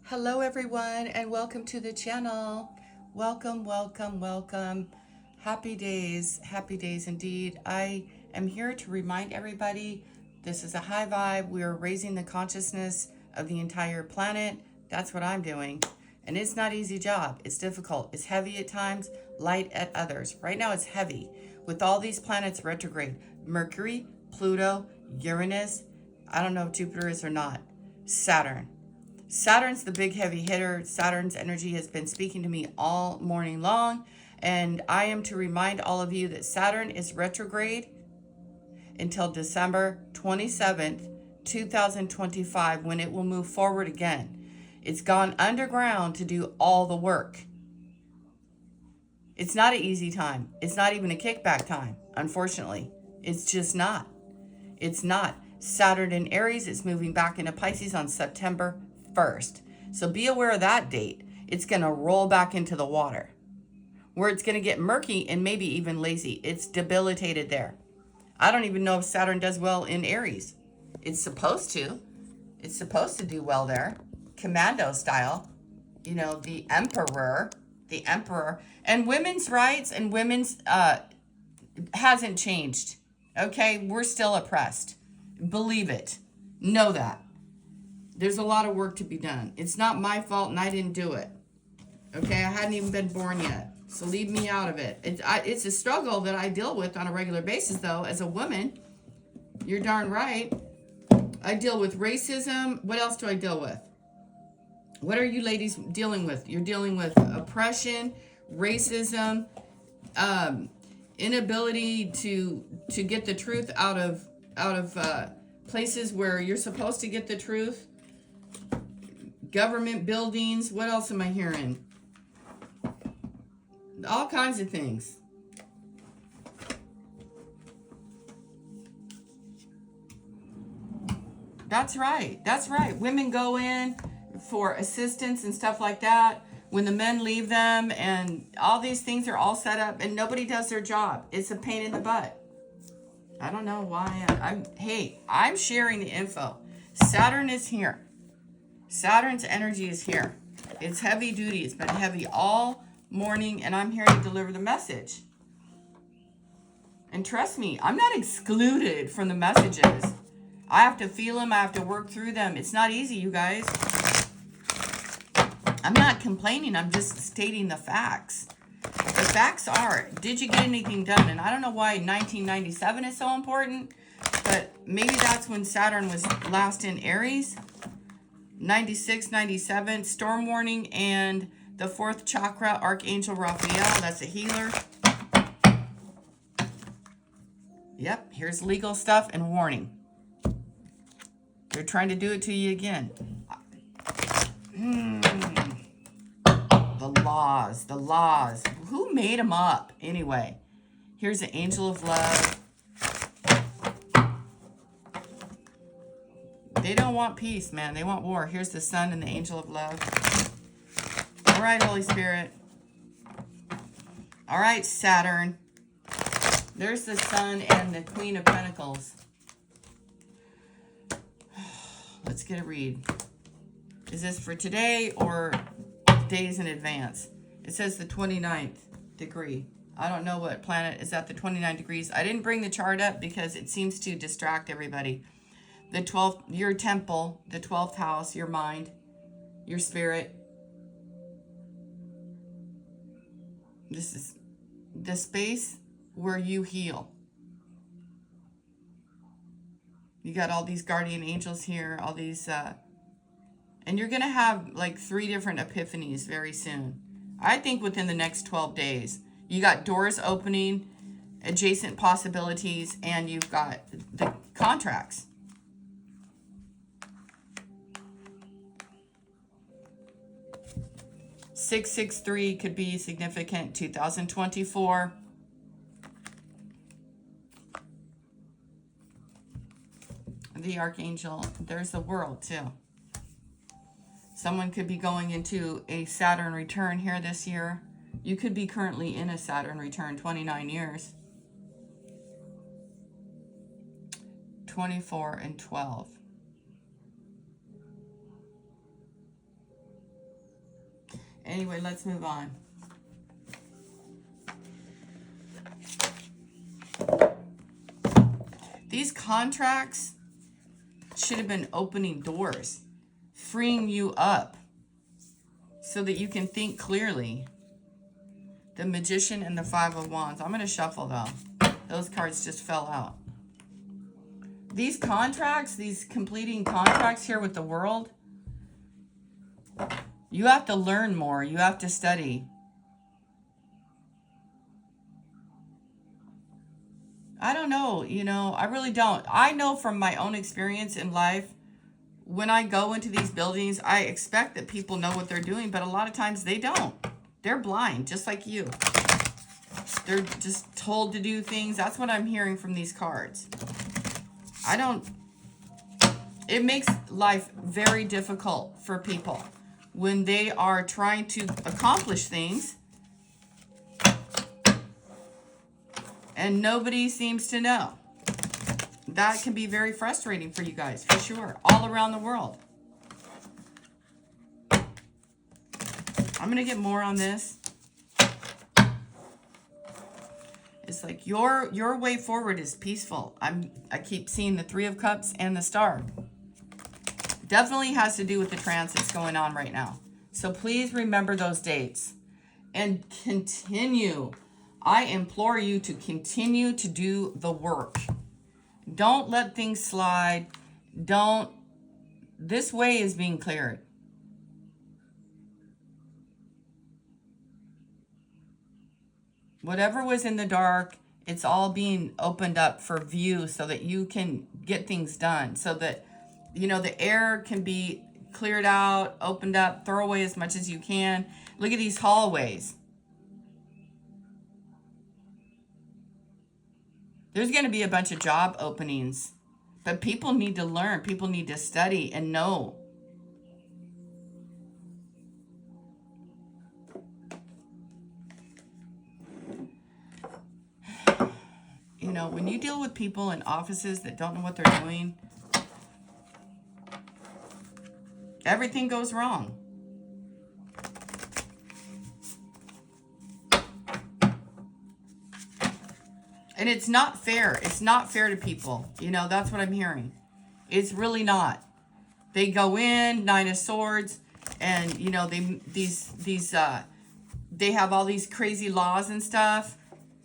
Hello, everyone, and welcome to the channel. Welcome, welcome, welcome. Happy days indeed. I am here to remind everybody this is a high vibe. We are raising the consciousness of the entire planet. That's what I'm doing. And it's not an easy job. It's difficult. It's heavy at times, light at others. Right now, it's heavy with all these planets retrograde: Mercury, Pluto, Uranus. I don't know if Jupiter is or not. Saturn. Saturn's the big heavy hitter. Saturn's energy has been speaking to me all morning long. And I am to remind all of you that Saturn is retrograde until December 27th, 2025, when it will move forward again. It's gone underground to do all the work. It's not an easy time. It's not even a kickback time, unfortunately. It's just not. It's not. Saturn in Aries is moving back into Pisces on September 1st. So be aware of that date. It's going to roll back into the water where it's going to get murky and maybe even lazy. It's debilitated there. I don't even know if Saturn does well in Aries. It's supposed to. It's supposed to do well there. Commando style. You know, the emperor. And women's rights and women's hasn't changed. Okay? We're still oppressed. Believe it. Know that. There's a lot of work to be done. It's not my fault and I didn't do it. Okay? I hadn't even been born yet. So leave me out of it. It's a struggle that I deal with on a regular basis, though, as a woman. You're darn right. I deal with racism. What else do I deal with? What are you ladies dealing with? You're dealing with oppression, racism, inability to get the truth out of places where you're supposed to get the truth. Government buildings. What else am I hearing? All kinds of things. That's right. That's right. Women go in for assistance and stuff like that when the men leave them, and all these things are all set up and nobody does their job. It's a pain in the butt. I don't know why. I'm sharing the info. Saturn is here. Saturn's energy is here. It's heavy duty. It's been heavy all morning, and I'm here to deliver the message. And trust me, I'm not excluded from the messages. I have to feel them. I have to work through them. It's not easy, you guys. I'm not complaining. I'm just stating the facts. The facts are, did you get anything done? And I don't know why 1997 is so important, but maybe that's when Saturn was last in Aries. 96, 97, storm warning, and the fourth chakra, Archangel Raphael, that's a healer. Yep, here's legal stuff and warning. They're trying to do it to you again. The laws. Who made them up anyway? Here's the angel of love. They don't want peace, man. They want war. Here's the sun and the angel of love. All right, Holy Spirit. All right, Saturn. There's the sun and the Queen of Pentacles. Let's get a read. Is this for today or days in advance? It says the 29th degree. I don't know what planet is at the 29 degrees. I didn't bring the chart up because it seems to distract everybody. The 12th, your temple, the 12th house, your mind, your spirit. This is the space where you heal. You got all these guardian angels here, all these, and you're going to have like 3 different epiphanies very soon. I think within the next 12 days. You got doors opening, adjacent possibilities, and you've got the contracts. $663 could be significant. 2024. The Archangel. There's the World, too. Someone could be going into a Saturn return here this year. You could be currently in a Saturn return, 29 years. 24 and 12. Anyway, let's move on. These contracts should have been opening doors, freeing you up so that you can think clearly. The Magician and the Five of Wands. I'm going to shuffle though. Those cards just fell out. These contracts, these completing contracts here with the World, you have to learn more. You have to study. I don't know, you know, I really don't. I know from my own experience in life, when I go into these buildings, I expect that people know what they're doing, but a lot of times they don't. They're blind, just like you. They're just told to do things. That's what I'm hearing from these cards. It makes life very difficult for people when they are trying to accomplish things and nobody seems to know. That can be very frustrating for you guys, for sure, all around the world. I'm going to get more on this. It's like your way forward is peaceful. I keep seeing the Three of Cups and the Star. Definitely has to do with the transits going on right now. So please remember those dates and continue. I implore you to continue to do the work. Don't let things slide. This way is being cleared. Whatever was in the dark, it's all being opened up for view so that you can get things done. So that, you know, the air can be cleared out, opened up, throw away as much as you can. Look at these hallways. There's going to be a bunch of job openings, but people need to learn. People need to study and know. You know, when you deal with people in offices that don't know what they're doing, everything goes wrong. And it's not fair. It's not fair to people. You know, that's what I'm hearing. It's really not. They go in, Nine of Swords, and, you know, they have all these crazy laws and stuff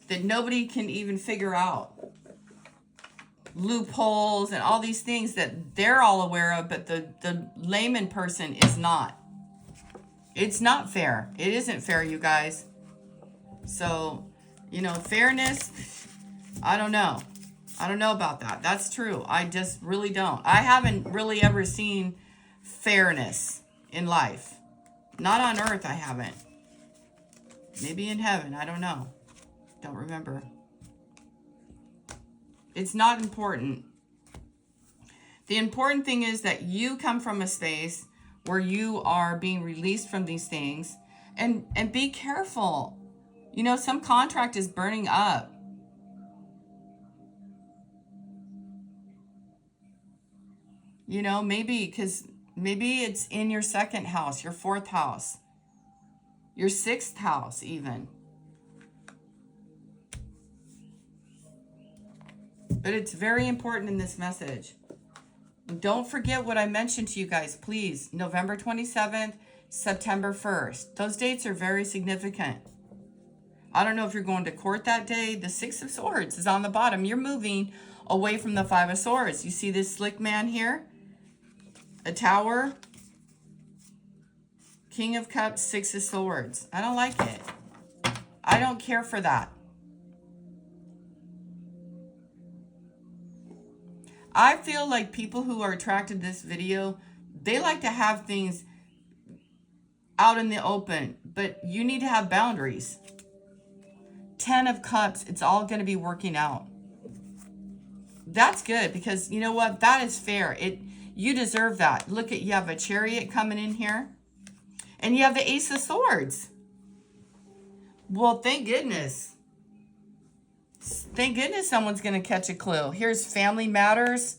that nobody can even figure out. Loopholes and all these things that they're all aware of, but the layman person is not. It's not fair. It isn't fair, you guys. So, you know, fairness, I don't know. I don't know about that. That's true. I just really don't. I haven't really ever seen fairness in life. Not on earth, I haven't. Maybe in heaven, I don't know. Don't remember. It's not important. The important thing is that you come from a space where you are being released from these things, and be careful. You know, some contract is burning up. You know, maybe it's in your second house, your fourth house, your sixth house even. But it's very important in this message. Don't forget what I mentioned to you guys, please. November 27th, September 1st. Those dates are very significant. I don't know if you're going to court that day. The Six of Swords is on the bottom. You're moving away from the Five of Swords. You see this slick man here? A Tower. King of Cups, Six of Swords. I don't like it. I don't care for that. I feel like people who are attracted to this video, they like to have things out in the open, but you need to have boundaries. 10 of Cups, it's all going to be working out. That's good because you know what? That is fair. You deserve that. Look at, you have a Chariot coming in here and you have the Ace of Swords. Well, thank goodness. Thank goodness someone's going to catch a clue. Here's Family Matters.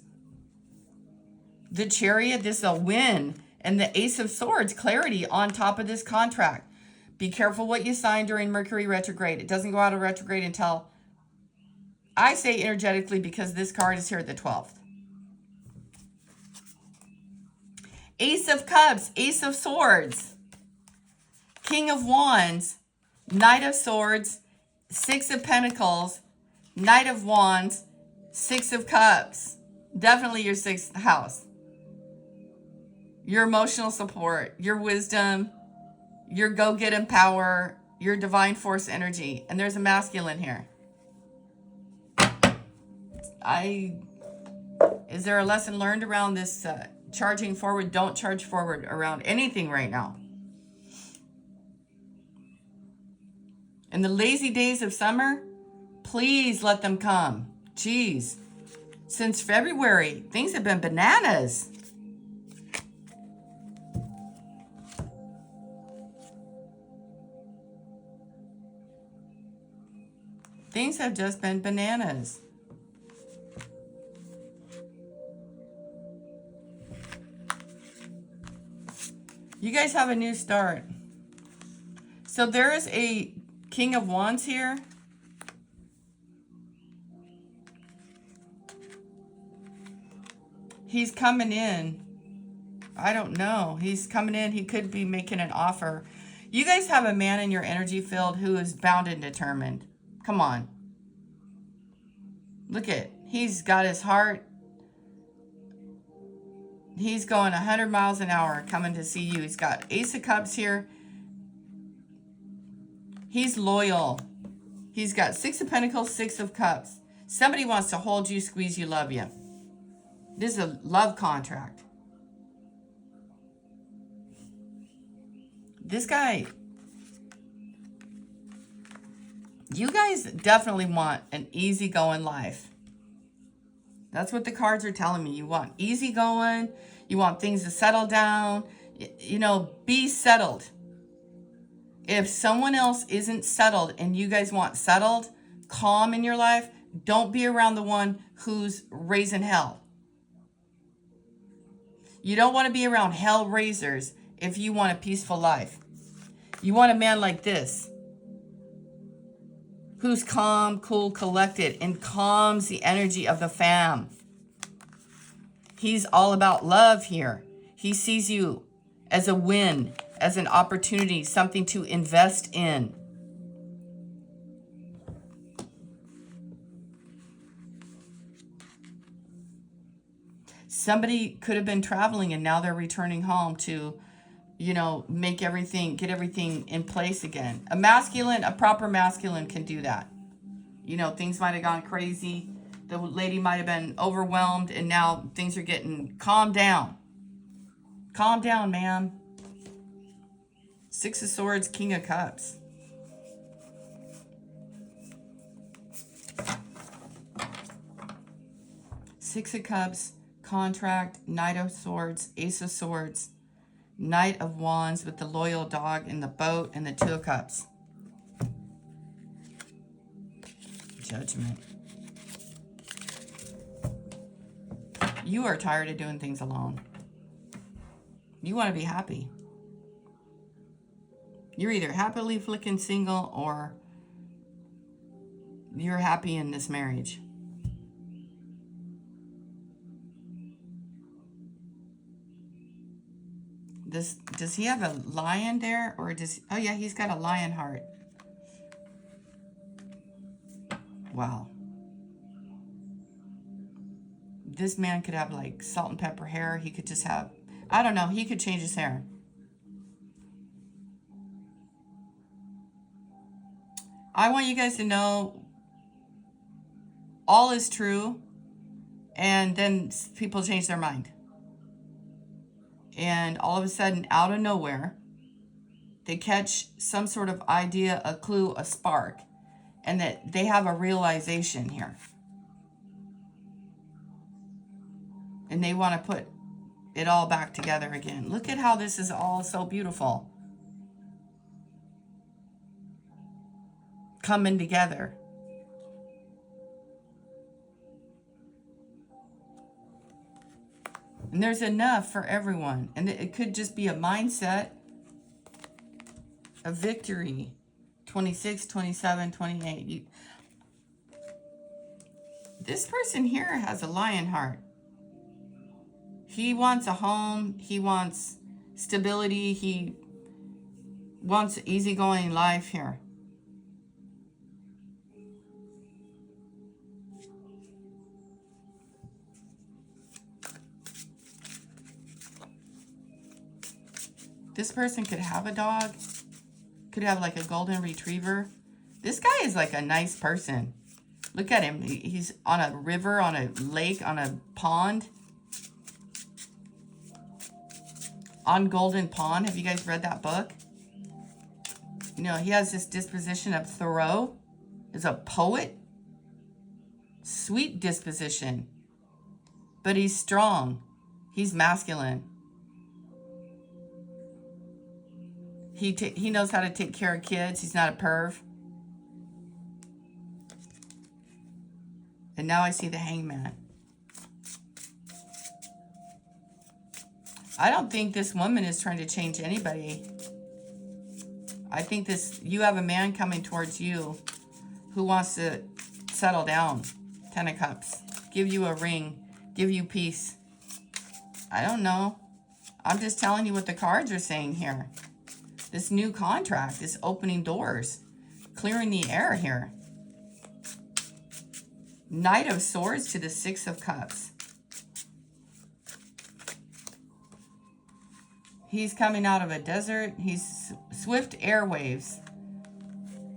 The Chariot, this is a win. And the Ace of Swords, clarity on top of this contract. Be careful what you sign during Mercury retrograde. It doesn't go out of retrograde until, I say energetically, because this card is here at the 12th. Ace of Cups, Ace of Swords, King of Wands, Knight of Swords, Six of Pentacles, Knight of Wands, Six of Cups. Definitely your 6th house. Your emotional support, your wisdom, your go-get-em power, your divine force energy. And there's a masculine here. Is there a lesson learned around this charging forward? Don't charge forward around anything right now. In the lazy days of summer, please let them come. Jeez. Since February, things have been bananas. Things have just been bananas. You guys have a new start. So there is a King of Wands here. He's coming in. I don't know. He's coming in. He could be making an offer. You guys have a man in your energy field who is bound and determined. Come on. Look at, he's got his heart. He's going 100 miles an hour coming to see you. He's got Ace of Cups here. He's loyal. He's got Six of Pentacles, Six of Cups. Somebody wants to hold you, squeeze you, love you. This is a love contract. This guy, you guys definitely want an easygoing life. That's what the cards are telling me. You want easygoing. You want things to settle down. You know, be settled. If someone else isn't settled and you guys want settled, calm in your life, don't be around the one who's raising hell. You don't want to be around hell raisers if you want a peaceful life. You want a man like this, who's calm, cool, collected, and calms the energy of the fam. He's all about love here. He sees you as a win, as an opportunity, something to invest in. Somebody could have been traveling and now they're returning home to, you know, make everything, get everything in place again. A masculine, a proper masculine can do that. You know, things might have gone crazy. The lady might have been overwhelmed and now things are getting, calm down. Calm down, ma'am. Six of Swords, King of Cups. Six of Cups, contract, Knight of Swords, Ace of Swords, Knight of Wands with the loyal dog in the boat, and the Two of Cups. Judgment. You are tired of doing things alone. You want to be happy. You're either happily flicking single or you're happy in this marriage. Does he have a lion there, or does, oh yeah, he's got a lion heart. Wow. This man could have like salt and pepper hair. He could just have, I don't know, he could change his hair. I want you guys to know all is true, and then people change their mind. And all of a sudden, out of nowhere, they catch some sort of idea, a clue, a spark, and that they have a realization here. And they want to put it all back together again. Look at how this is all so beautiful. Coming together. And there's enough for everyone. And it could just be a mindset. A victory. 26, 27, 28. This person here has a lion heart. He wants a home. He wants stability. He wants easygoing life here. This person could have a dog. Could have like a golden retriever. This guy is like a nice person. Look at him. He's on a river, on a lake, on a pond. On Golden Pond. Have you guys read that book? You know, he has this disposition of Thoreau. Is a poet. Sweet disposition. But he's strong. He's masculine. He knows how to take care of kids. He's not a perv. And now I see the Hangman. I don't think this woman is trying to change anybody. I think you have a man coming towards you who wants to settle down. 10 of Cups. Give you a ring. Give you peace. I don't know. I'm just telling you what the cards are saying here. This new contract is opening doors. Clearing the air here. Knight of Swords to the 6 of Cups. He's coming out of a desert. He's swift airwaves.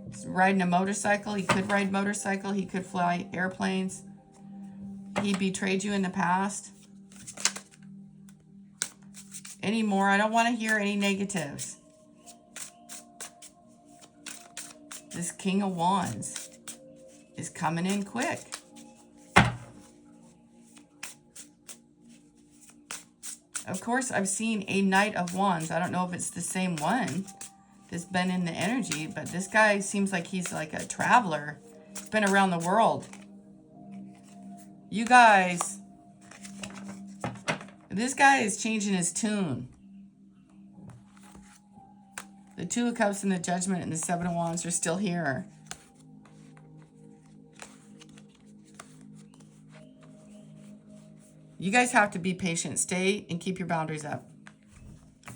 He's riding a motorcycle. He could ride motorcycle. He could fly airplanes. He betrayed you in the past. Any more? I don't want to hear any negatives. This King of Wands is coming in quick. Of course, I've seen a Knight of Wands. I don't know if it's the same one that's been in the energy, but this guy seems like he's like a traveler. He's been around the world. You guys, this guy is changing his tune. The 2 of Cups and the Judgment and the 7 of Wands are still here. You guys have to be patient. Stay and keep your boundaries up.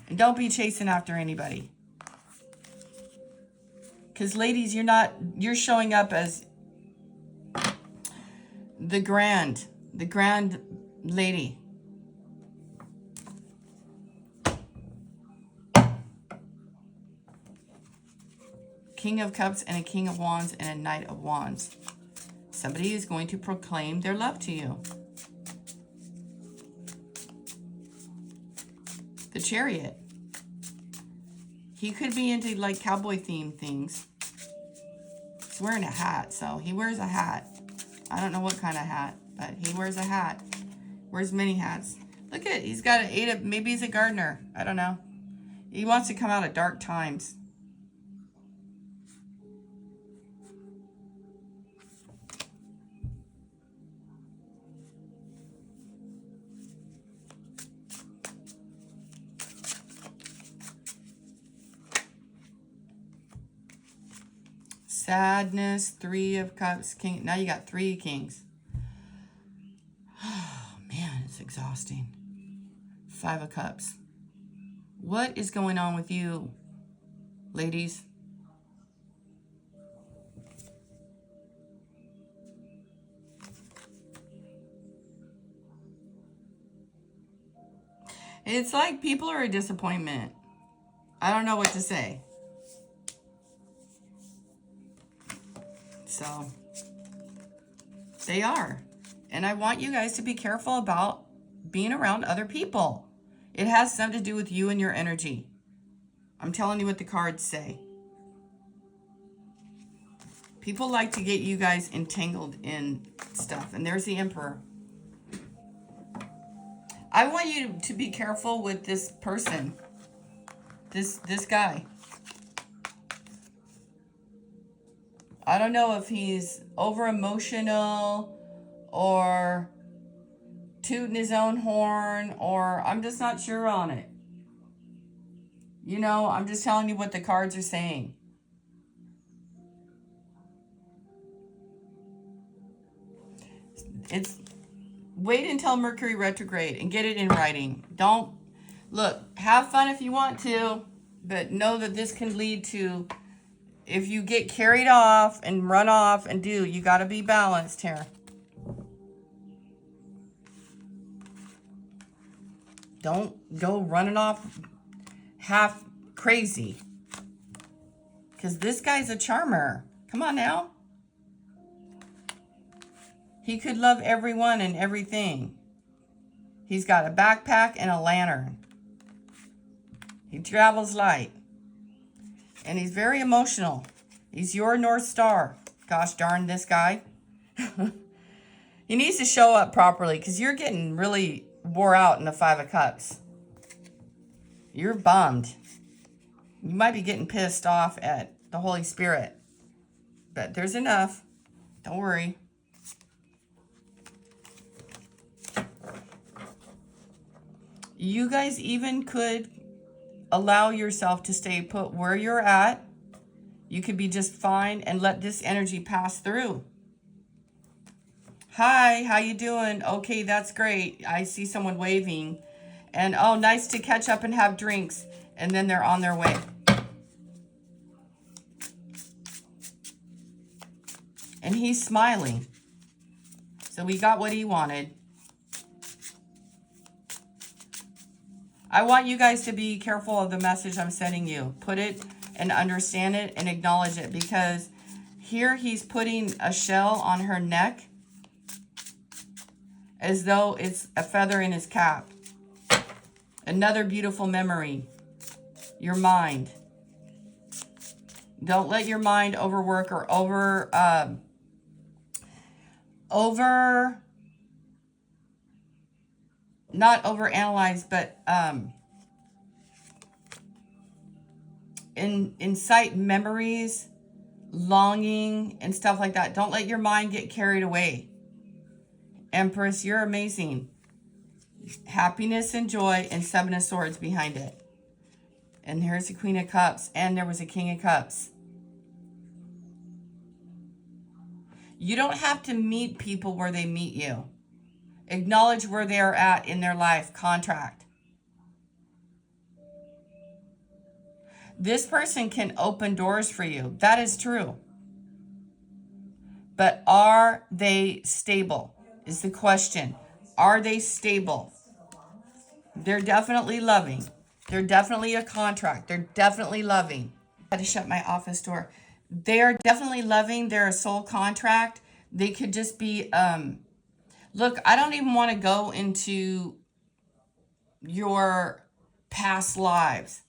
And don't be chasing after anybody. Because ladies, you're showing up as the grand lady. King of Cups and a King of Wands and a Knight of Wands. Somebody is going to proclaim their love to you. The Chariot. He could be into like cowboy themed things. He's wearing a hat, so he wears a hat. I don't know what kind of hat, but he wears a hat. Wears many hats. Look at it. He's got an 8 of, maybe he's a gardener. I don't know. He wants to come out of dark times. Sadness, 3 of Cups, King. Now you got 3 Kings. Oh, man, it's exhausting. 5 of Cups. What is going on with you, ladies? It's like people are a disappointment. I don't know what to say. So, they are. And I want you guys to be careful about being around other people. It has something to do with you and your energy. I'm telling you what the cards say. People like to get you guys entangled in stuff. And there's the Emperor. I want you to be careful with this person. This guy. I don't know if he's over emotional or tooting his own horn, or I'm just not sure on it. You know, I'm just telling you what the cards are saying. It's wait until Mercury retrograde and get it in writing. Don't look, have fun if you want to, but know that this can lead to, if you get carried off and run off and do, you got to be balanced here. Don't go running off half crazy. Because this guy's a charmer. Come on now. He could love everyone and everything. He's got a backpack and a lantern. He travels light. And he's very emotional. He's your North Star. Gosh darn this guy. He needs to show up properly because you're getting really wore out in the Five of Cups. You're bummed. You might be getting pissed off at the Holy Spirit. But there's enough. Don't worry. You guys even could allow yourself to stay put where you're at. You could be just fine and let this energy pass through. Hi, how you doing? Okay, that's great. I see someone waving. And oh, nice to catch up and have drinks. And then they're on their way. And he's smiling. So we got what he wanted. I want you guys to be careful of the message I'm sending you. Put it and understand it and acknowledge it, because here he's putting a shell on her neck as though it's a feather in his cap. Another beautiful memory. Your mind. Don't let your mind overwork or not overanalyze, but incite memories, longing, and stuff like that. Don't let your mind get carried away. Empress, you're amazing. Happiness and joy, and Seven of Swords behind it. And here's the Queen of Cups, and there was a King of Cups. You don't have to meet people where they meet you. Acknowledge where they are at in their life contract. This person can open doors for you. That is true. But are they stable? Is the question. Are they stable? They're definitely loving. They're definitely a contract. They're definitely loving. I had to shut my office door. They're definitely loving. They're a soul contract. They could just be, look, I don't even want to go into your past lives.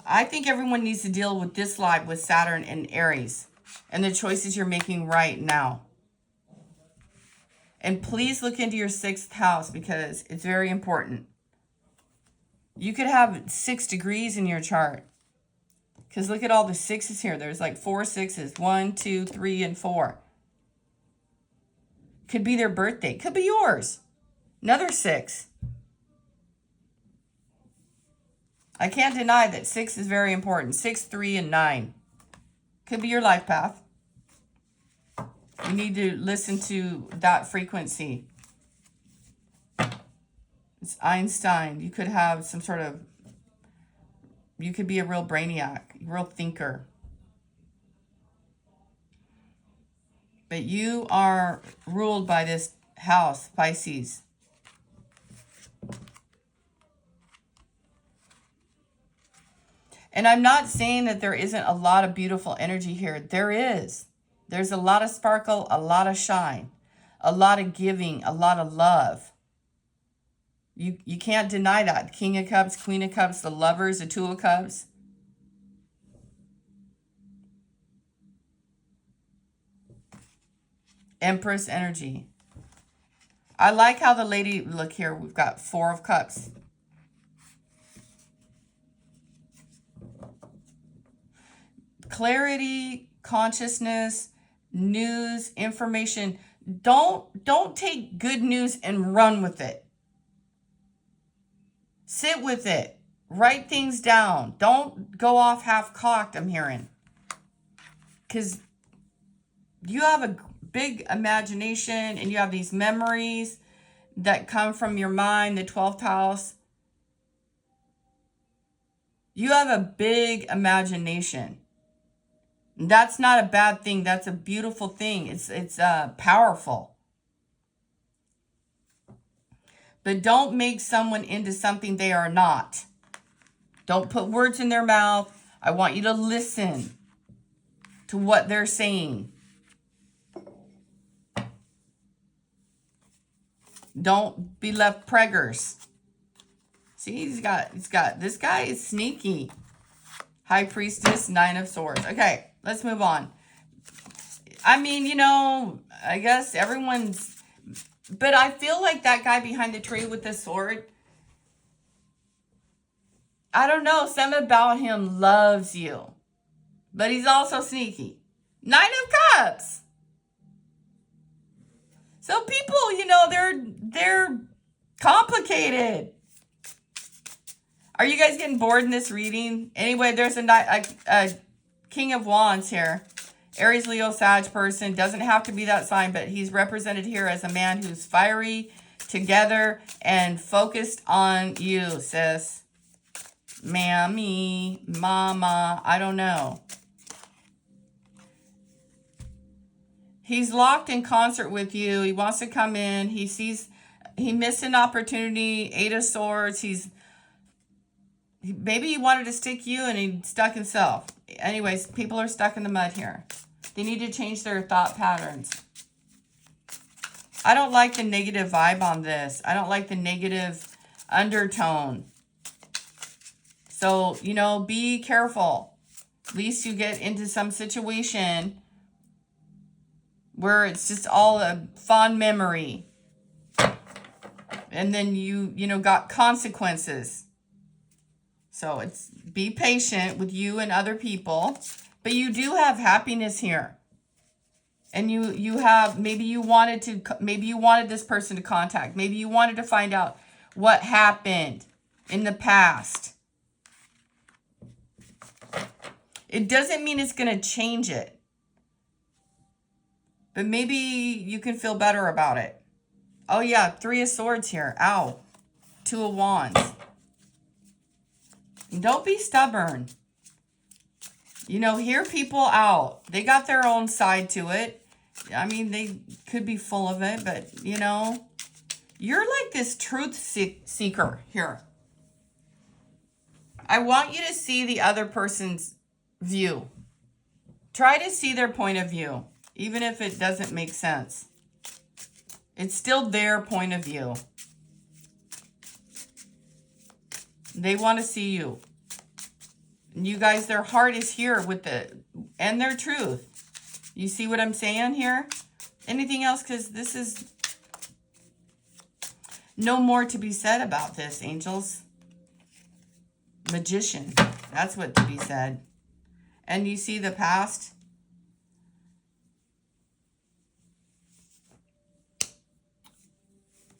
I think everyone needs to deal with this life with Saturn and Aries and the choices you're making right now. And please look into your 6th house because it's very important. You could have 6 degrees in your chart. Because look at all the 6s here. There's like 4 6s. 1, 2, 3, and 4. Could be their birthday. Could be yours. Another 6. I can't deny that 6 is very important. 6, 3, and 9. Could be your life path. You need to listen to that frequency. It's Einstein. You could have some sort of, you could be a real brainiac, real thinker. But you are ruled by this house, Pisces. And I'm not saying that there isn't a lot of beautiful energy here. There is. There's a lot of sparkle, a lot of shine, a lot of giving, a lot of love. You can't deny that. King of Cups, Queen of Cups, the Lovers, the Two of Cups. Empress energy. I like how the lady, look here, we've got 4 of Cups. Clarity, consciousness, news, information. Don't take good news and run with it. Sit with it. Write things down. Don't go off half-cocked, I'm hearing. Because you have a big imagination and you have these memories that come from your mind, the 12th house. You have a big imagination. That's not a bad thing. That's a beautiful thing. It's powerful. But don't make someone into something they are not. Don't put words in their mouth. I want you to listen to what they're saying. Don't be left preggers. See, he's got, this guy is sneaky. High Priestess, 9 of Swords. Okay, let's move on. I mean, you know, I guess everyone's, but I feel like that guy behind the tree with the sword, I don't know, something about him loves you. But he's also sneaky. 9 of Cups. So people, you know, they're complicated. Are you guys getting bored in this reading? Anyway, there's a King of Wands here. Aries, Leo, Sag person. Doesn't have to be that sign, but he's represented here as a man who's fiery, together, and focused on you, sis. Mammy, mama, I don't know. He's locked in concert with you. He wants to come in. He missed an opportunity. 8 of Swords. Maybe he wanted to stick you and he stuck himself. Anyways, people are stuck in the mud here. They need to change their thought patterns. I don't like the negative vibe on this. I don't like the negative undertone. So, you know, be careful. At least you get into some situation where it's just all a fond memory. And then you know, got consequences. So it's be patient with you and other people. But you do have happiness here. And you have, maybe you wanted this person to contact. Maybe you wanted to find out what happened in the past. It doesn't mean it's going to change it. But maybe you can feel better about it. Oh yeah, 3 of Swords here. Ow. 2 of Wands. And don't be stubborn. You know, hear people out. They got their own side to it. I mean, they could be full of it, but, you know, you're like this truth seeker here. I want you to see the other person's view. Try to see their point of view, even if it doesn't make sense. It's still their point of view. They want to see you. And you guys, their heart is here with and their truth. You see what I'm saying here? Anything else? Because this is no more to be said about this, angels. Magician. That's what to be said. And you see the past.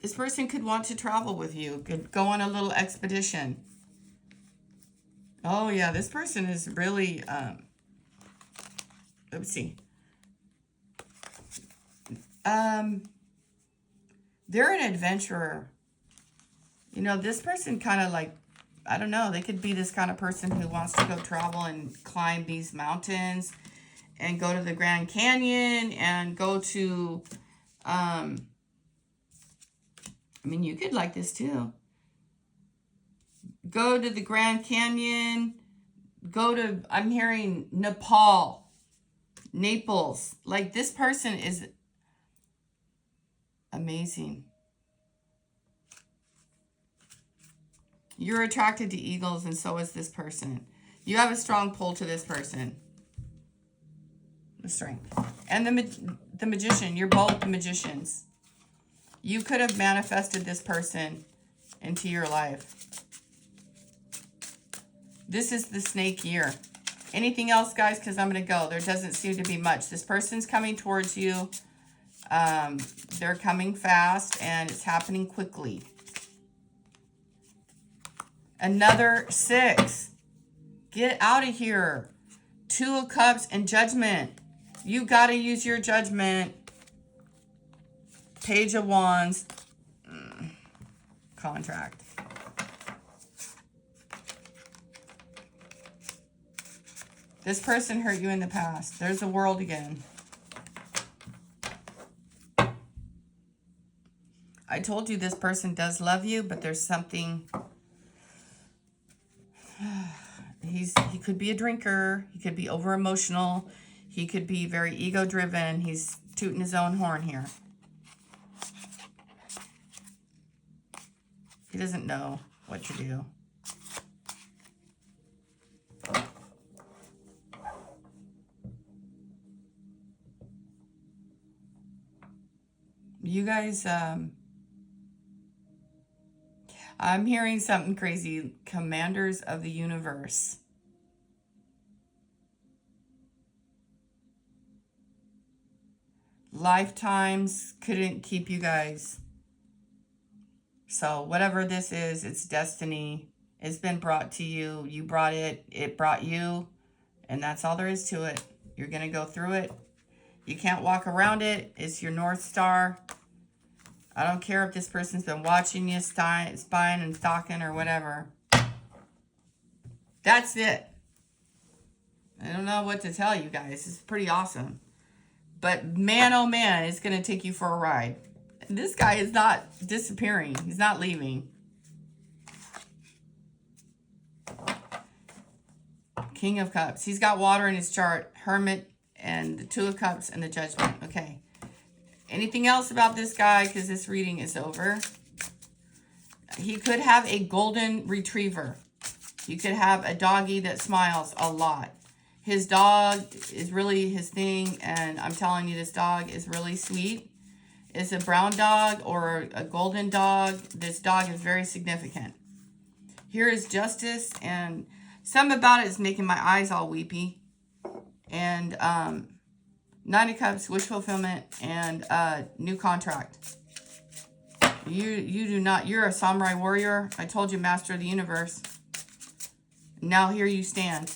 This person could want to travel with you. Could go on a little expedition. Oh, yeah. This person is really... oopsie. They're an adventurer. You know, this person kind of like, I don't know, they could be this kind of person who wants to go travel and climb these mountains and go to the Grand Canyon and go to, I mean, you could like this too. Go to the Grand Canyon, go to, I'm hearing Nepal, Naples. Like this person is amazing. You're attracted to eagles, and so is this person. You have a strong pull to this person. The strength. And the magician. You're both magicians. You could have manifested this person into your life. This is the snake year. Anything else, guys? Because I'm going to go. There doesn't seem to be much. This person's coming towards you. They're coming fast, and it's happening quickly. Another 6. Get out of here. 2 of Cups and Judgment. You got to use your judgment. Page of Wands. Contract. This person hurt you in the past. There's the World again. I told you this person does love you, but there's something. He could be a drinker. He could be over emotional. He could be very ego driven. He's tooting his own horn here. He doesn't know what to do. You guys, I'm hearing something crazy. Commanders of the universe. Lifetimes couldn't keep you guys. So whatever this is, it's destiny. It's been brought to you. You brought it. It brought you. And that's all there is to it. You're going to go through it. You can't walk around it. It's your North Star. I don't care if this person's been watching you, spying and stalking or whatever. That's it. I don't know what to tell you guys. It's pretty awesome. But man, oh man, it's going to take you for a ride. This guy is not disappearing. He's not leaving. King of Cups. He's got water in his chart. Hermit and the 2 of Cups and the Judgment. Okay. Anything else about this guy? Because this reading is over. He could have a golden retriever. You could have a doggy that smiles a lot. His dog is really his thing. And I'm telling you, this dog is really sweet. It's a brown dog or a golden dog. This dog is very significant. Here is Justice. And something about it is making my eyes all weepy. And 9 of Cups, wish fulfillment, and new contract. You do not, you're a samurai warrior. I told you, master of the universe. Now here you stand.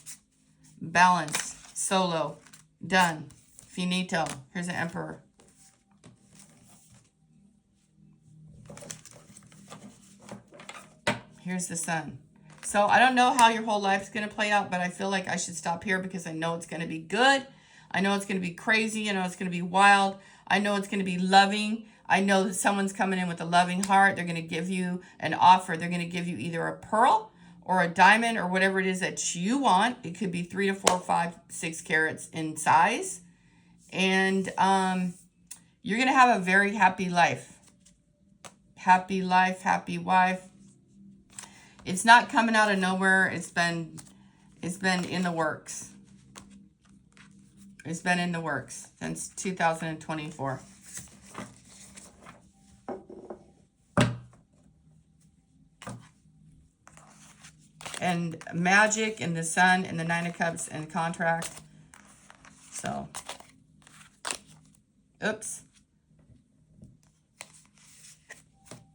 Balance, solo, done, finito. Here's the Emperor. Here's the Sun. So I don't know how your whole life's going to play out, but I feel like I should stop here because I know it's going to be good. I know it's going to be crazy. I know it's going to be wild. I know it's going to be loving. I know that someone's coming in with a loving heart. They're going to give you an offer. They're going to give you either a pearl or a diamond or whatever it is that you want. It could be 3 to 4, 5, 6 carats in size. And you're going to have a very happy life. Happy life, happy wife. It's not coming out of nowhere. It's been in the works. It's been in the works since 2024. And magic and the Sun and the 9 of Cups and contract. So, oops.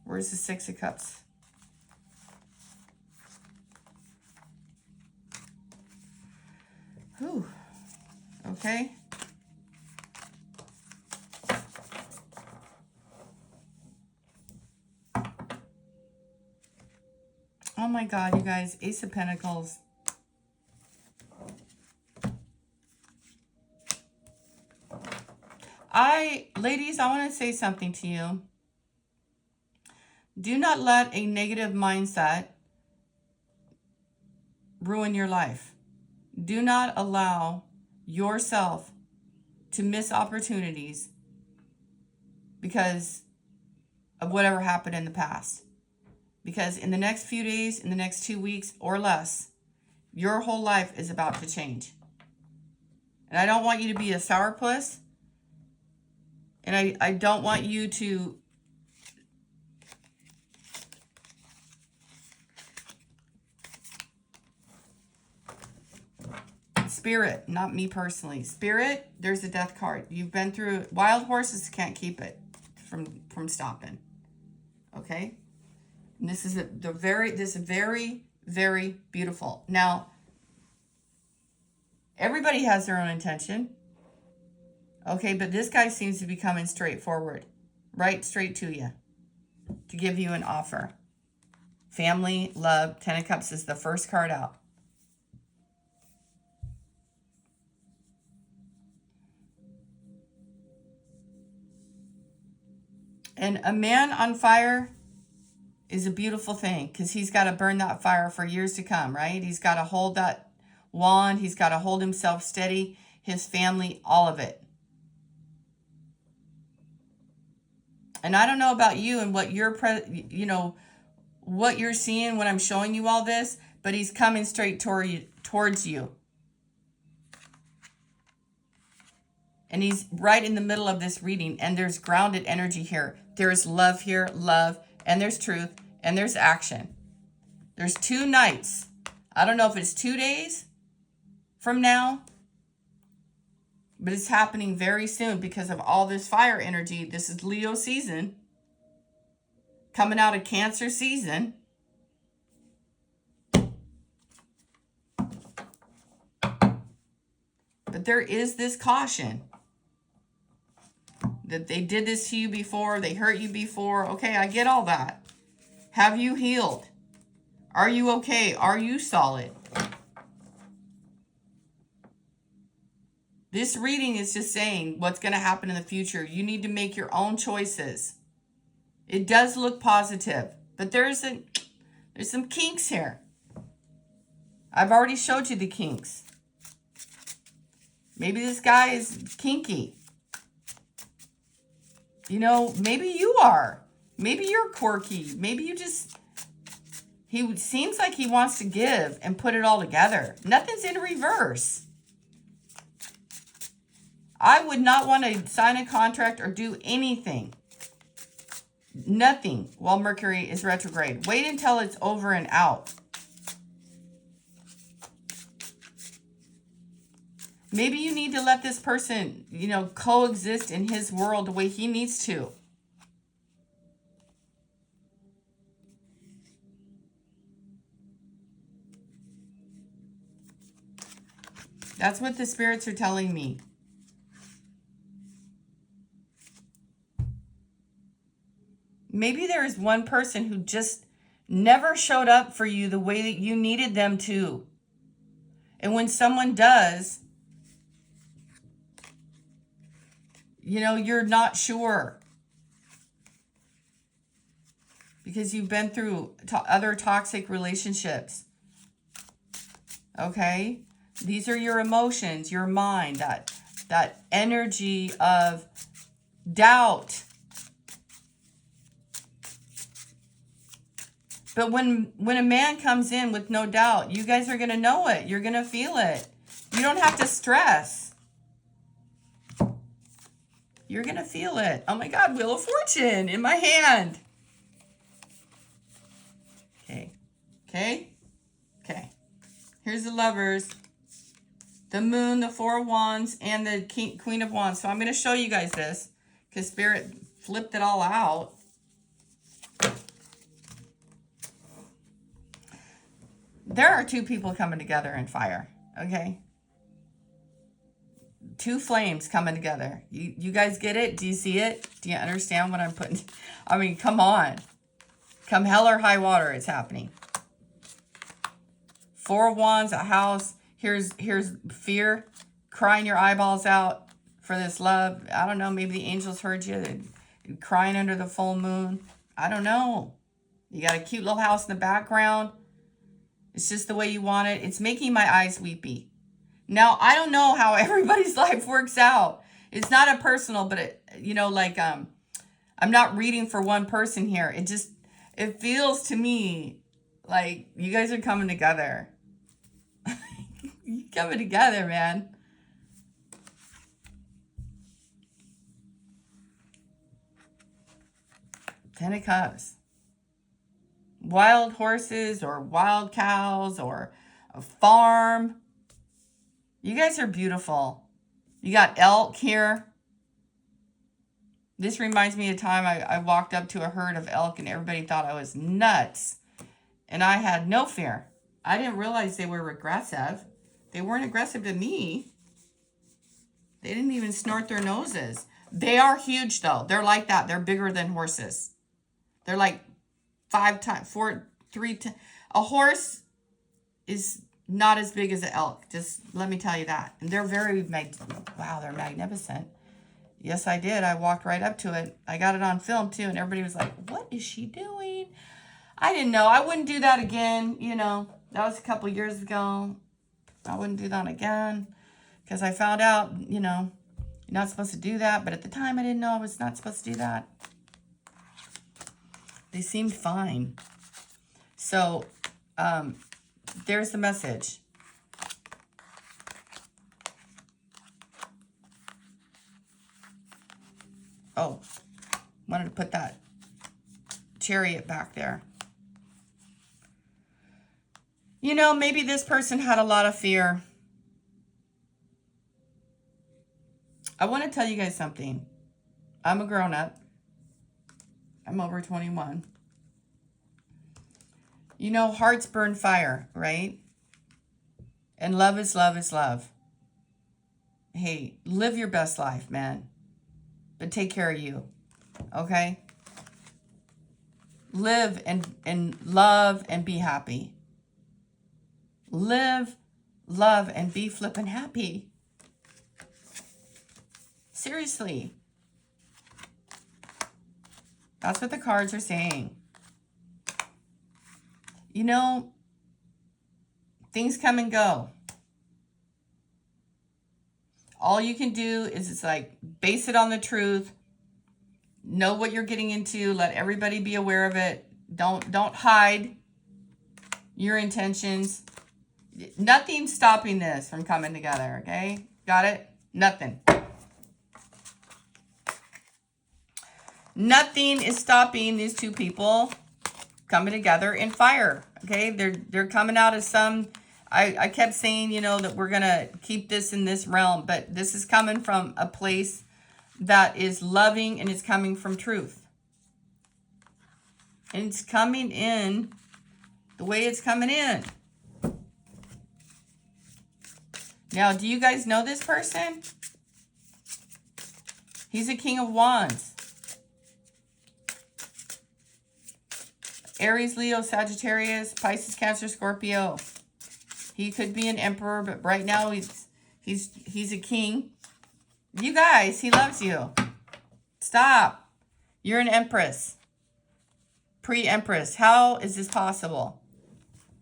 Where's the 6 of Cups? Whew. Okay. Oh my God, you guys, Ace of Pentacles. Ladies, I want to say something to you. Do not let a negative mindset ruin your life. Do not allow yourself to miss opportunities because of whatever happened in the past. Because in the next few days, in the next 2 weeks or less, your whole life is about to change. And I don't want you to be a sourpuss. And I don't want you to Spirit, not me personally. Spirit, there's a Death card. You've been through wild horses can't keep it from stopping. Okay? And this is very, very beautiful. Now, everybody has their own intention. Okay, but this guy seems to be coming straight forward, right straight to you, to give you an offer. Family, love, Ten of Cups is the first card out. And a man on fire is a beautiful thing because he's got to burn that fire for years to come, right? He's got to hold that wand. He's got to hold himself steady, his family, all of it. And I don't know about you and what you're, what you're seeing when I'm showing you all this, but he's coming straight towards you. And he's right in the middle of this reading, and there's grounded energy here. There's love here, love, and there's truth, and there's action. There's 2 nights. I don't know if it's 2 days from now, but it's happening very soon because of all this fire energy. This is Leo season, coming out of Cancer season. But there is this caution that they did this to you before, they hurt you before. Okay, I get all that. Have you healed? Are you okay? Are you solid? This reading is just saying what's going to happen in the future. You need to make your own choices. It does look positive, but there's some kinks here. I've already showed you the kinks. Maybe this guy is kinky. Maybe you are. Maybe you're quirky. Maybe he seems like he wants to give and put it all together. Nothing's in reverse. I would not want to sign a contract or do anything. Nothing while Mercury is retrograde. Wait until it's over and out. Maybe you need to let this person, coexist in his world the way he needs to. That's what the spirits are telling me. Maybe there is one person who just never showed up for you the way that you needed them to. And when someone does, you're not sure. Because you've been through other toxic relationships. Okay? These are your emotions, your mind, that energy of doubt. But when a man comes in with no doubt, you guys are going to know it. You're going to feel it. You don't have to stress. You're going to feel it. Oh my God, Wheel of Fortune in my hand. Okay. Okay. Okay. Here's the Lovers, the Moon, the Four of Wands, and the Queen of Wands. So I'm going to show you guys this because Spirit flipped it all out. There are 2 people coming together in fire, okay? 2 flames coming together. You guys get it? Do you see it? Do you understand what I'm putting? I mean, come on. Come hell or high water, it's happening. 4 of Wands, a house. Here's fear, crying your eyeballs out for this love. I don't know, maybe the angels heard you. They're crying under the full moon. I don't know. You got a cute little house in the background. It's just the way you want it. It's making my eyes weepy. Now, I don't know how everybody's life works out. It's not a personal, but I'm not reading for one person here. It feels to me like you guys are coming together. You're coming together, man. Ten of Cups. Wild horses or wild cows or a farm. You guys are beautiful. You got elk here. This reminds me of a time I walked up to a herd of elk and everybody thought I was nuts. And I had no fear. I didn't realize they were aggressive. They weren't aggressive to me. They didn't even snort their noses. They are huge, though. They're like that. They're bigger than horses. They're like 5 times, 4, 3 times. A horse is not as big as an elk. Just let me tell you that. And they're wow, they're magnificent. Yes, I did. I walked right up to it. I got it on film, too. And everybody was like, what is she doing? I didn't know. I wouldn't do that again. You know, that was a couple years ago. I wouldn't do that again. Because I found out, you know, you're not supposed to do that. But at the time, I didn't know I was not supposed to do that. They seemed fine. So, there's the message. Oh, wanted to put that chariot back there. You know, maybe this person had a lot of fear. I want to tell you guys something. I'm a grown-up. I'm over 21. You know, hearts burn fire, right? And love is love is love. Hey, live your best life, man. But take care of you, okay? Live and love and be happy. Live, love, and be flippin' happy. Seriously. That's what the cards are saying. You know, things come and go. All you can do is it's like base it on the truth. Know what you're getting into. Let everybody be aware of it. Don't hide your intentions. Nothing's stopping this from coming together, okay? Got it? Nothing. Nothing is stopping these two people coming together in fire, okay? They're coming out of some... I kept saying, you know, that we're going to keep this in this realm, but this is coming from a place that is loving and it's coming from truth. And it's coming in the way it's coming in. Now, do you guys know this person? He's a King of Wands. Aries, Leo, Sagittarius, Pisces, Cancer, Scorpio. He could be an emperor, but right now he's a king. You guys, he loves you. Stop. You're an empress. Pre-empress. How is this possible?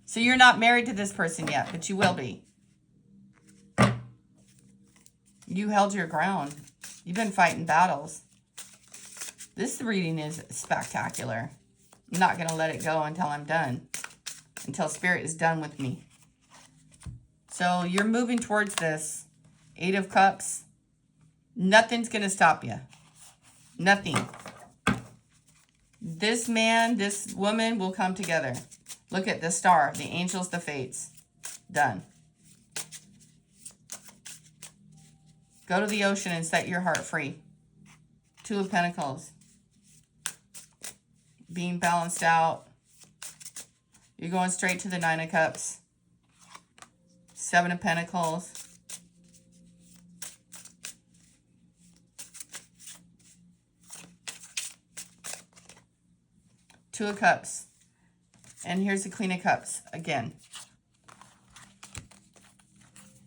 So you're not married to this person yet, but you will be. You held your ground. You've been fighting battles. This reading is spectacular. I'm not going to let it go until I'm done. Until Spirit is done with me. So you're moving towards this. 8 of Cups. Nothing's going to stop you. Nothing. This man, this woman will come together. Look at the star, the angels, the fates. Done. Go to the ocean and set your heart free. 2 of Pentacles. Being balanced out. You're going straight to the 9 of Cups. 7 of Pentacles. Two of Cups. And here's the Queen of Cups again.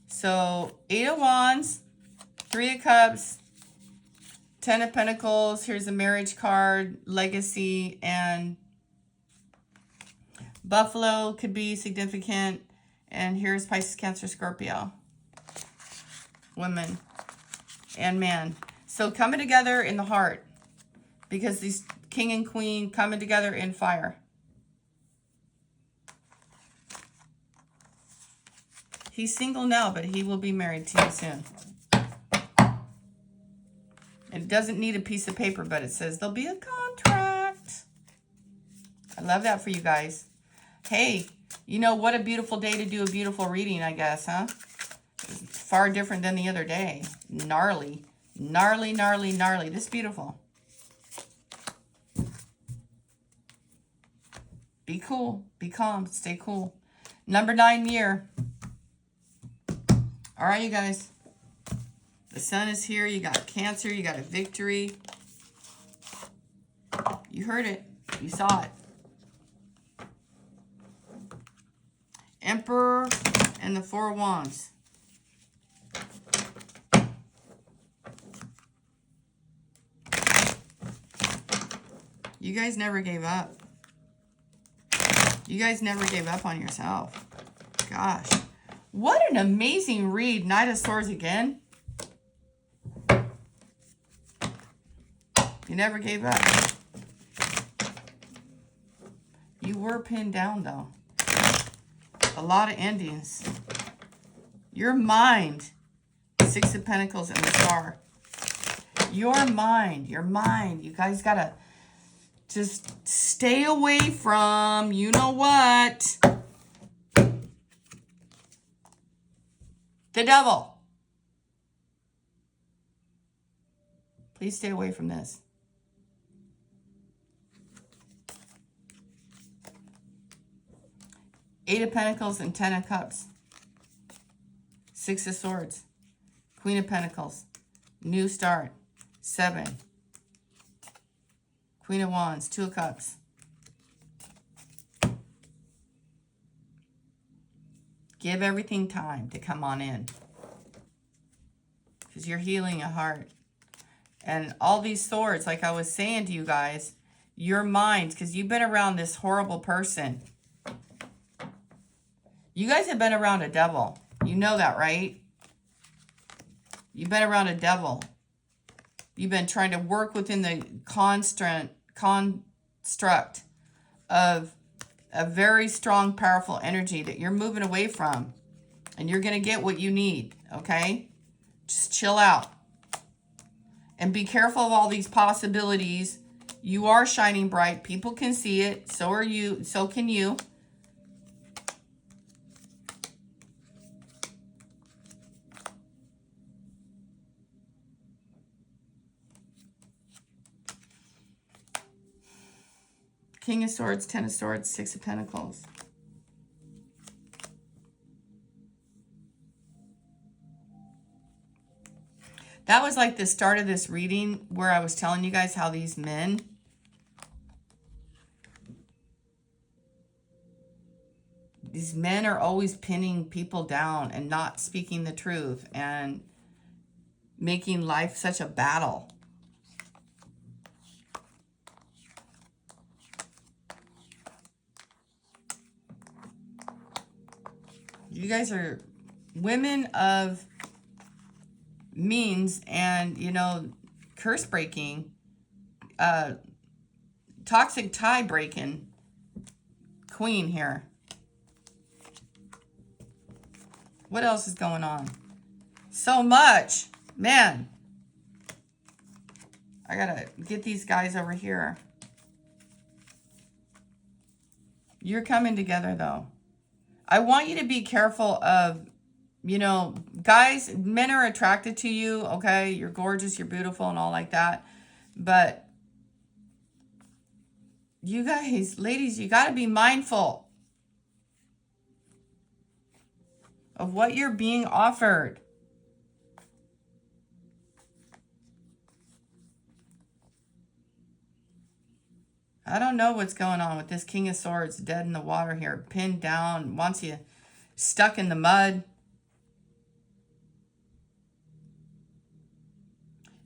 So 8 of Wands, 3 of Cups, 10 of Pentacles. Here's a marriage card, legacy, and Buffalo could be significant. And here's Pisces, Cancer, Scorpio. Women and man. So coming together in the heart. Because these king and queen coming together in fire. He's single now, but he will be married to you soon. It doesn't need a piece of paper, but it says there'll be a contract. I love that for you guys. Hey, you know, what a beautiful day to do a beautiful reading, I guess, huh? Far different than the other day. Gnarly. Gnarly, gnarly, gnarly. This is beautiful. Be cool. Be calm. Stay cool. Number 9 year. All right, you guys. The sun is here. You got Cancer. You got a victory. You heard it. You saw it. Emperor and the 4 of Wands. You guys never gave up. You guys never gave up on yourself. Gosh. What an amazing read. Knight of Swords again. You never gave up. You were pinned down, though. A lot of endings. Your mind. 6 of Pentacles and the Star. Your mind. Your mind. You guys got to just stay away from, you know what? The devil. Please stay away from this. Eight of Pentacles and 10 of Cups. 6 of Swords. Queen of Pentacles. New start. 7. Queen of Wands. 2 of Cups. Give everything time to come on in. Because you're healing a heart. And all these swords, like I was saying to you guys, your mind, because you've been around this horrible person. You guys have been around a devil. You know that, right? You've been around a devil. You've been trying to work within the construct of a very strong, powerful energy that you're moving away from. And you're going to get what you need, okay? Just chill out. And be careful of all these possibilities. You are shining bright. People can see it. So are you. So can you. King of Swords, 10 of Swords, 6 of Pentacles. That was like the start of this reading where I was telling you guys how these men are always pinning people down and not speaking the truth and making life such a battle. You guys are women of means and, you know, curse breaking, toxic tie breaking queen here. What else is going on? So much. Man. I gotta get these guys over here. You're coming together, though. I want you to be careful of, you know, guys, men are attracted to you, okay? You're gorgeous, you're beautiful, and all like that. But you guys, ladies, you got to be mindful of what you're being offered. I don't know what's going on with this King of Swords dead in the water here, pinned down, wants you stuck in the mud.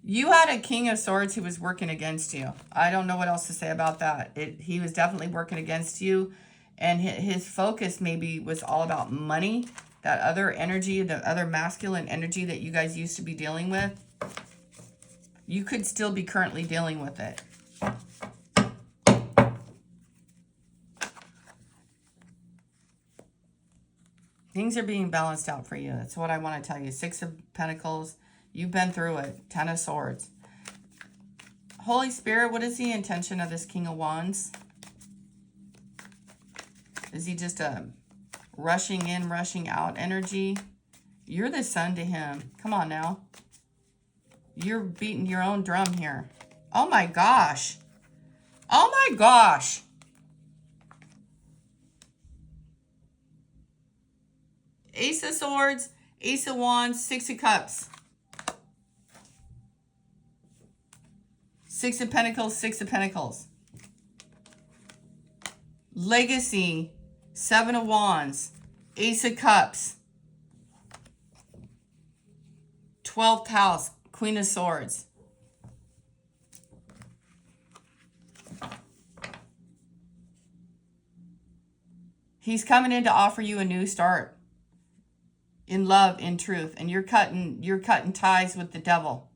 You had a King of Swords who was working against you. I don't know what else to say about that. He was definitely working against you, and his focus maybe was all about money, that other energy, the other masculine energy that you guys used to be dealing with. You could still be currently dealing with it. Things are being balanced out for you. That's what I want to tell you. 6 of Pentacles. You've been through it. 10 of Swords. Holy Spirit, what is the intention of this King of Wands? Is he just a rushing in, rushing out energy? You're the sun to him. Come on now. You're beating your own drum here. Oh my gosh. Oh my gosh. Ace of Swords, Ace of Wands, Six of Cups. Six of Pentacles, Six of Pentacles. Legacy, Seven of Wands, Ace of Cups. 12th house, Queen of Swords. He's coming in to offer you a new start in love, in truth, and you're cutting ties with the devil.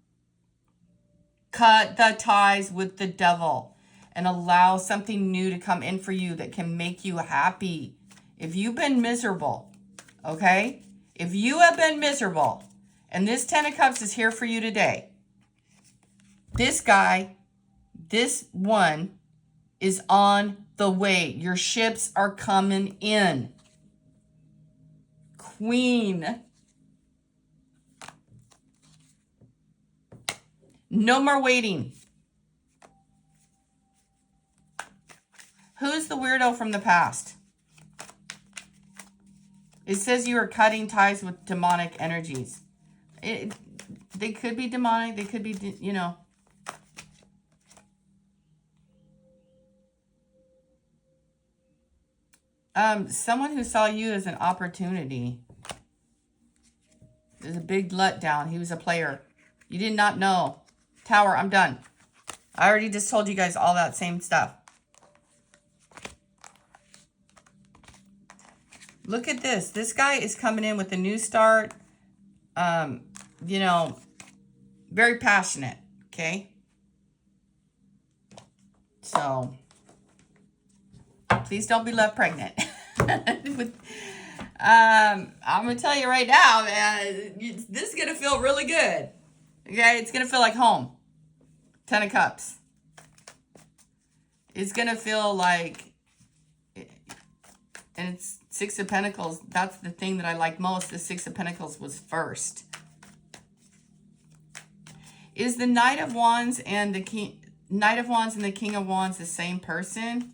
Cut the ties with the devil and allow something new to come in for you that can make you happy. If you've been miserable, okay? If you have been miserable, and this 10 of Cups is here for you today, this guy, this one, is on the way. Your ships are coming in. Queen. No more waiting. Who's the weirdo from the past? It says you are cutting ties with demonic energies. They could be demonic. They could be, you know. Someone who saw you as an opportunity. There's a big letdown. He was a player. You did not know. Tower, I'm done. I already just told you guys all that same stuff. Look at this. This guy is coming in with a new start. You know, very passionate, okay? So, please don't be left pregnant. I'm going to tell you right now, man, this is going to feel really good. Okay? It's going to feel like home. 10 of Cups. It's going to feel like, and it's Six of Pentacles. That's the thing that I like most. The Six of Pentacles was first. Is the Knight of Wands and the King, Knight of Wands and the King of Wands the same person?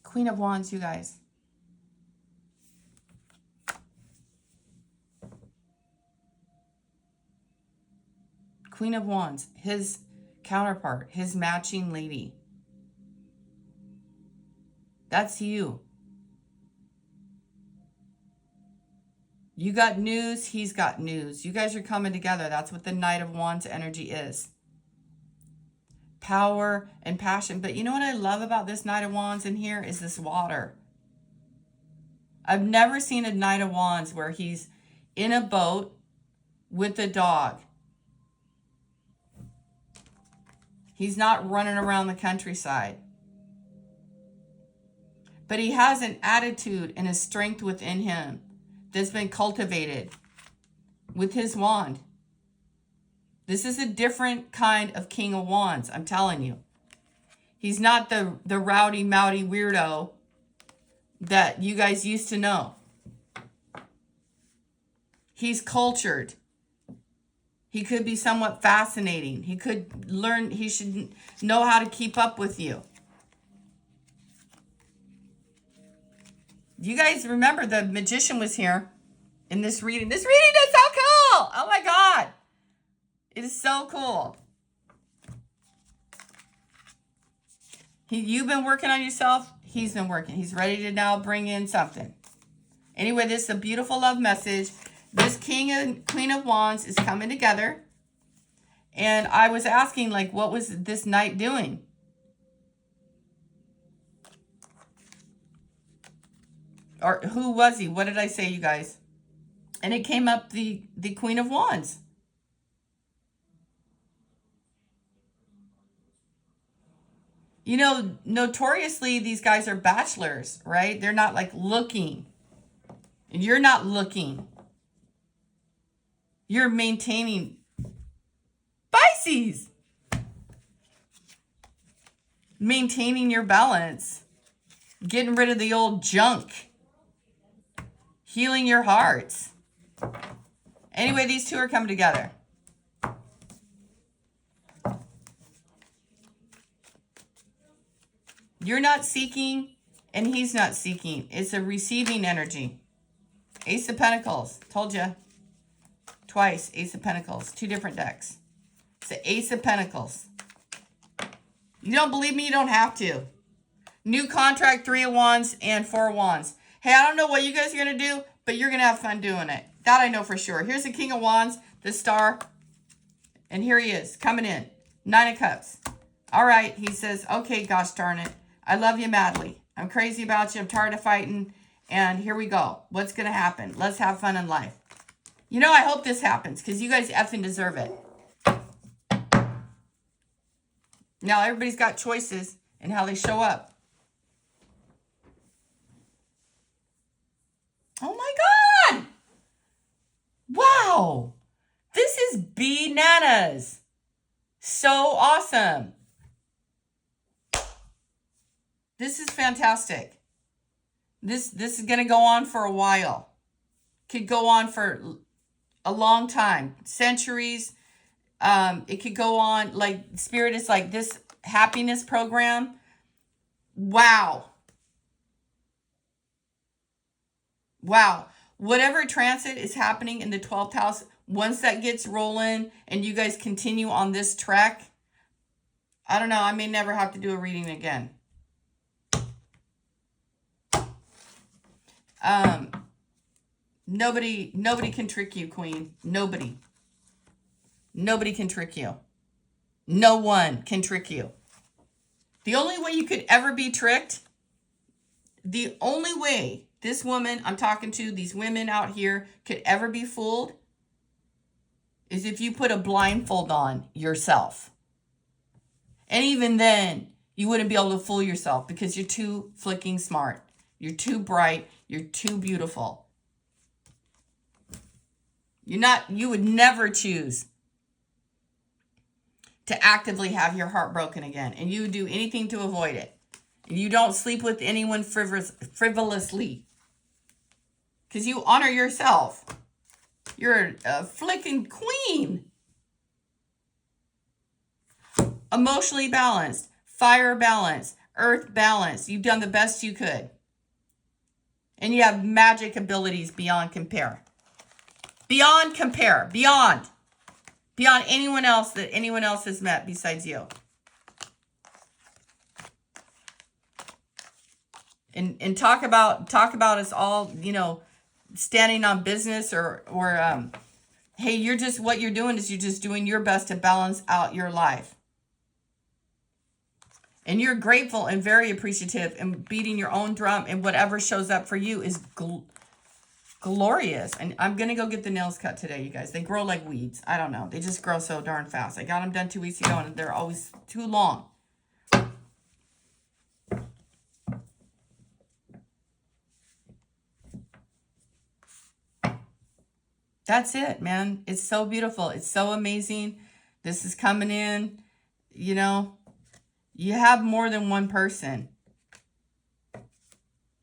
Queen of Wands, you guys. Queen of Wands, his counterpart, his matching lady. That's you. You got news, he's got news. You guys are coming together. That's what the Knight of Wands energy is. Power and passion. But you know what I love about this Knight of Wands in here is this water. I've never seen a Knight of Wands where he's in a boat with a dog. He's not running around the countryside. But he has an attitude and a strength within him that's been cultivated with his wand. This is a different kind of King of Wands, I'm telling you. He's not the rowdy, mowdy weirdo that you guys used to know. He's cultured. He could be somewhat fascinating. He could learn, he should know how to keep up with you. You guys remember the Magician was here in this reading. This reading is so cool. Oh my God. It is so cool. You've been working on yourself. He's been working. He's ready to now bring in something. Anyway, this is a beautiful love message. This King and Queen of Wands is coming together. And I was asking, like, what was this knight doing? Or who was he? What did I say, you guys? And it came up the Queen of Wands. You know, notoriously, these guys are bachelors, right? They're not, like, looking. You're not looking. You're maintaining. Pisces! Maintaining your balance. Getting rid of the old junk. Healing your hearts. Anyway, these two are coming together. You're not seeking, and he's not seeking. It's a receiving energy. Ace of Pentacles. Told you. Twice. Ace of Pentacles. Two different decks. It's the Ace of Pentacles. You don't believe me? You don't have to. New contract, 3 of Wands and 4 of Wands. Hey, I don't know what you guys are going to do, but you're going to have fun doing it. That I know for sure. Here's the King of Wands, the Star. And here he is, coming in. 9 of Cups. All right, he says, okay, gosh darn it. I love you madly. I'm crazy about you. I'm tired of fighting. And here we go. What's going to happen? Let's have fun in life. You know, I hope this happens because you guys effing deserve it. Now, everybody's got choices in how they show up. Oh my God. Wow. This is bananas. So awesome. This is fantastic. This is going to go on for a while. Could go on for a long time. Centuries. It could go on, like, Spirit is like this happiness program. Wow. Wow. Whatever transit is happening in the 12th house, once that gets rolling and you guys continue on this trek, I don't know, I may never have to do a reading again. Nobody can trick you, Queen. Nobody can trick you. No one can trick you. The only way you could ever be tricked, the only way this woman I'm talking to, these women out here, could ever be fooled is if you put a blindfold on yourself. And even then, you wouldn't be able to fool yourself because you're too flicking smart. You're too bright. You're too beautiful. You would never choose to actively have your heart broken again. And you would do anything to avoid it. You don't sleep with anyone frivolously. Because you honor yourself. You're a flicking queen. Emotionally balanced. Fire balanced. Earth balanced. You've done the best you could. And you have magic abilities beyond compare. Beyond compare. Beyond anyone else that anyone else has met besides you. And talk about us all, you know, standing on business or hey, what you're doing is you're just doing your best to balance out your life. And you're grateful and very appreciative and beating your own drum, and whatever shows up for you is glorious. And I'm going to go get the nails cut today, you guys. They grow like weeds. I don't know. They just grow so darn fast. I got them done 2 weeks ago, and they're always too long. That's it, man. It's so beautiful. It's so amazing. This is coming in. You know, you have more than one person.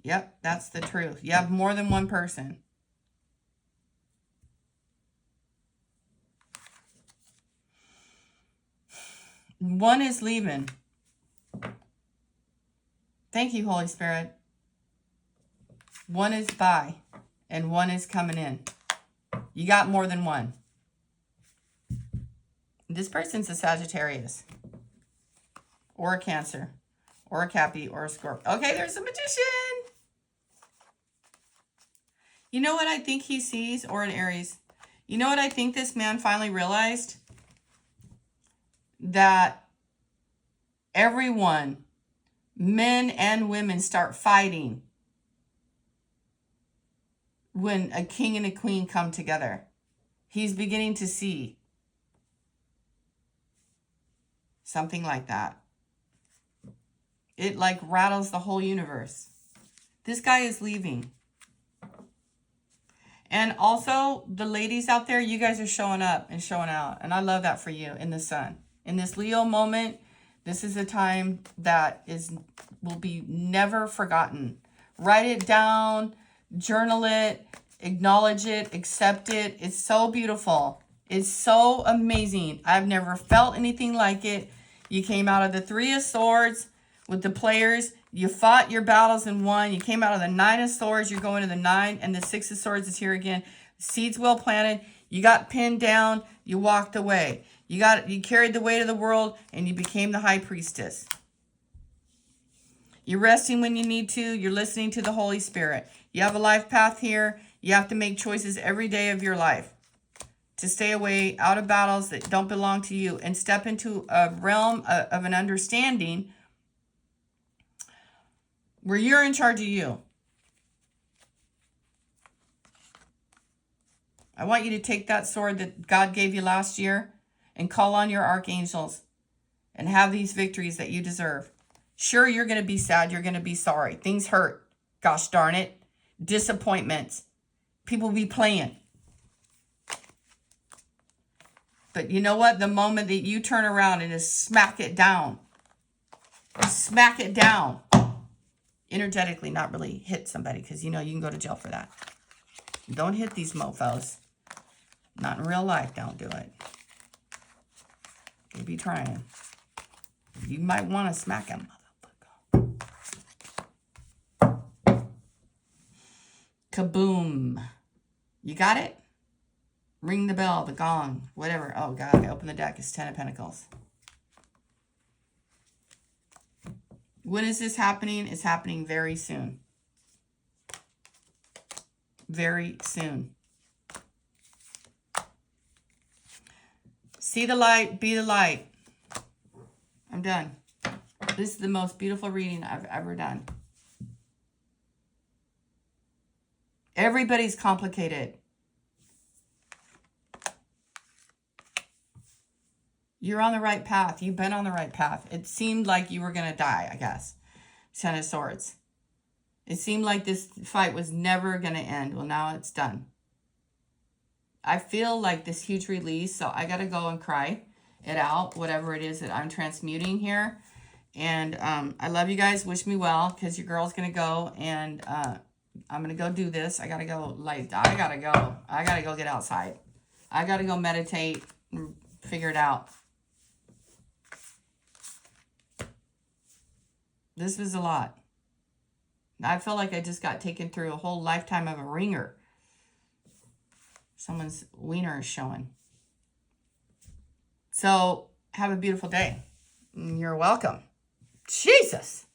Yep, that's the truth. You have more than one person. One is leaving. Thank you, Holy Spirit. One is by, and one is coming in. You got more than one. This person's a Sagittarius. Or a Cancer. Or a Cappy. Or a Scorpio. Okay, there's a Magician. You know what I think he sees? Or an Aries. You know what I think this man finally realized? That everyone, men and women, start fighting when a king and a queen come together. He's beginning to see something like that. It like rattles the whole universe. This guy is leaving. And also, the ladies out there, you guys are showing up and showing out. And I love that for you in the sun. In this Leo moment, this is a time that will be never forgotten. Write it down, journal it, Acknowledge it. Accept it. It's so beautiful. It's so amazing. I've never felt anything like it. You came out of the Three of Swords with the players. You fought your battles and won. You came out of the Nine of Swords. You're going to the Nine. And the Six of Swords is here again. Seeds well planted. You got pinned down. You walked away. You carried the weight of the world. And you became the High Priestess. You're resting when you need to. You're listening to the Holy Spirit. You have a life path here. You have to make choices every day of your life to stay away out of battles that don't belong to you and step into a realm of an understanding where you're in charge of you. I want you to take that sword that God gave you last year and call on your archangels and have these victories that you deserve. Sure, you're going to be sad. You're going to be sorry. Things hurt. Gosh darn it. Disappointments. People be playing. But you know what? The moment that you turn around and just smack it down. Smack it down. Energetically, not really hit somebody, because you know you can go to jail for that. Don't hit these mofos. Not in real life. Don't do it. They be trying. You might want to smack them, motherfucker. Kaboom. You got it? Ring the bell, the gong, whatever. Oh, God, I open the deck. It's 10 of Pentacles. When is this happening? It's happening very soon. Very soon. See the light, be the light. I'm done. This is the most beautiful reading I've ever done. Everybody's complicated. You're on the right path. You've been on the right path. It seemed like you were going to die, I guess. Ten of Swords. It seemed like this fight was never going to end. Well, now it's done. I feel like this huge release, so I got to go and cry it out, whatever it is that I'm transmuting here. And I love you guys. Wish me well, because your girl's going to go, and I'm going to go do this. I got to go, I got to go get outside. I got to go meditate and figure it out. This was a lot. I feel like I just got taken through a whole lifetime of a ringer. Someone's wiener is showing. So, have a beautiful day. You're welcome. Jesus.